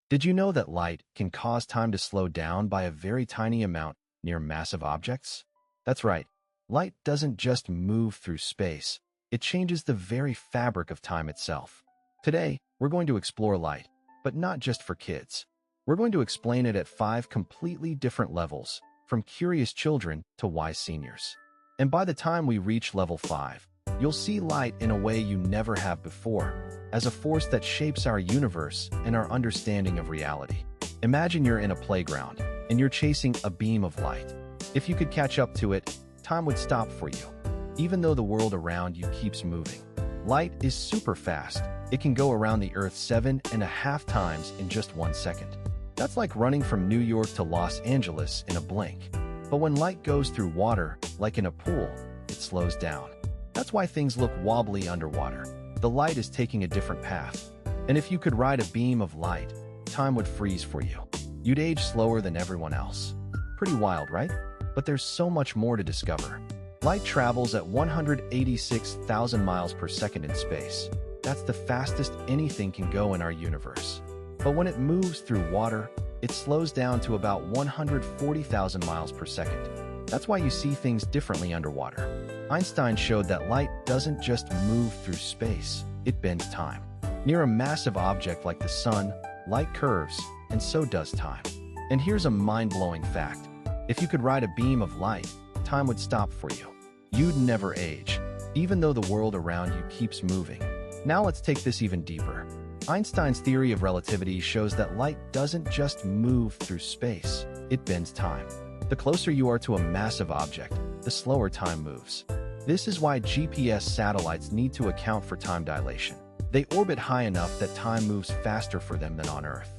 Did you know that light can cause time to slow down by a very tiny amount near massive objects? That's right. Light doesn't just move through space. It changes the very fabric of time itself. Today, we're going to explore light, but not just for kids. We're going to explain it at 5 completely different levels, from curious children to wise seniors. And by the time we reach level 5, you'll see light in a way you never have before, as a force that shapes our universe and our understanding of reality. Imagine you're in a playground, and you're chasing a beam of light. If you could catch up to it, time would stop for you, even though the world around you keeps moving. Light is super fast. It can go around the Earth 7.5 times in just 1 second. That's like running from New York to Los Angeles in a blink. But when light goes through water, like in a pool, it slows down. That's why things look wobbly underwater. The light is taking a different path. And if you could ride a beam of light, time would freeze for you. You'd age slower than everyone else. Pretty wild, right? But there's so much more to discover. Light travels at 186,000 miles per second in space. That's the fastest anything can go in our universe. But when it moves through water, it slows down to about 140,000 miles per second. That's why you see things differently underwater. Einstein showed that light doesn't just move through space, it bends time. Near a massive object like the sun, light curves, and so does time. And here's a mind-blowing fact. If you could ride a beam of light, time would stop for you. You'd never age, even though the world around you keeps moving. Now let's take this even deeper. Einstein's theory of relativity shows that light doesn't just move through space, it bends time. The closer you are to a massive object, the slower time moves. This is why GPS satellites need to account for time dilation. They orbit high enough that time moves faster for them than on Earth.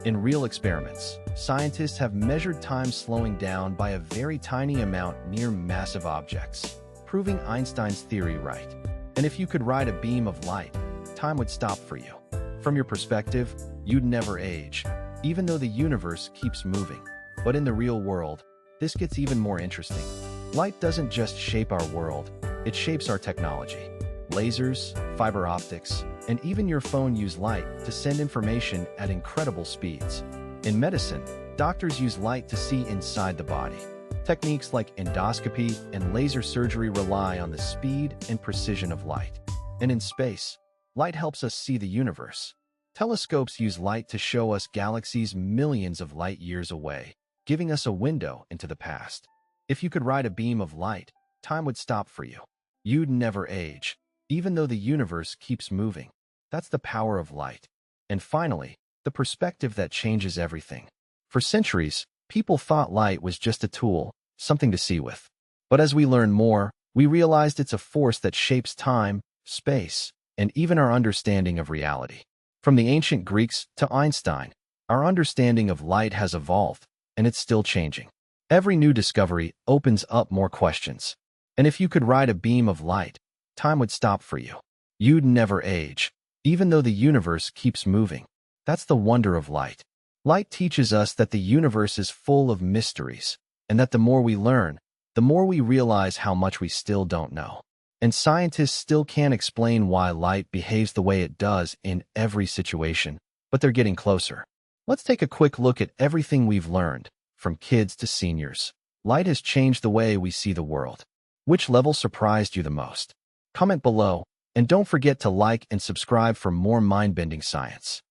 In real experiments, scientists have measured time slowing down by a very tiny amount near massive objects, proving Einstein's theory right. And if you could ride a beam of light, time would stop for you. From your perspective, you'd never age, even though the universe keeps moving. But in the real world, this gets even more interesting. Light doesn't just shape our world, it shapes our technology. Lasers, fiber optics, and even your phone use light to send information at incredible speeds. In medicine, doctors use light to see inside the body. Techniques like endoscopy and laser surgery rely on the speed and precision of light. And in space, light helps us see the universe. Telescopes use light to show us galaxies millions of light years away, giving us a window into the past. If you could ride a beam of light, time would stop for you. You'd never age, even though the universe keeps moving. That's the power of light. And finally, the perspective that changes everything. For centuries, people thought light was just a tool, something to see with. But as we learn more, we realized it's a force that shapes time, space, and even our understanding of reality. From the ancient Greeks to Einstein, our understanding of light has evolved, and it's still changing. Every new discovery opens up more questions. And if you could ride a beam of light, time would stop for you. You'd never age, even though the universe keeps moving. That's the wonder of light. Light teaches us that the universe is full of mysteries, and that the more we learn, the more we realize how much we still don't know. And scientists still can't explain why light behaves the way it does in every situation, but they're getting closer. Let's take a quick look at everything we've learned, from kids to seniors. Light has changed the way we see the world. Which level surprised you the most? Comment below, and don't forget to like and subscribe for more mind-bending science.